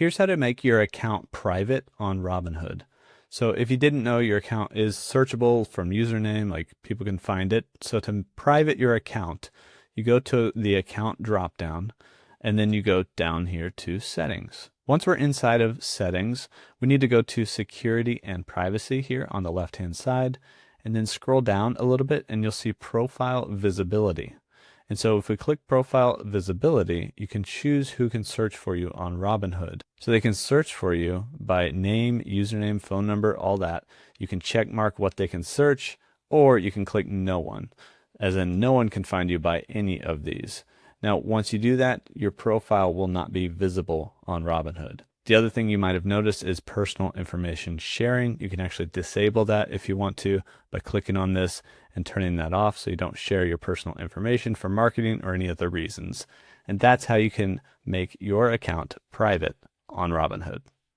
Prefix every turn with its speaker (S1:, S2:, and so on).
S1: Here's how to make your account private on Robinhood. So if you didn't know, your account is searchable from username, like people can find it. So to private your account, you go to the account dropdown, and then you go down here to settings. Once we're inside of settings, we need to go to security and privacy here on the left-hand side, and then scroll down a little bit and you'll see profile visibility. And so if we click profile visibility, you can choose who can search for you on Robinhood. So they can search for you by name, username, phone number, all that. You can check mark what they can search, or you can click no one, as in no one can find you by any of these. Now, once you do that, your profile will not be visible on Robinhood. The other thing you might have noticed is personal information sharing. You can actually disable that if you want to by clicking on this and turning that off so you don't share your personal information for marketing or any other reasons. And that's how you can make your account private on Robinhood.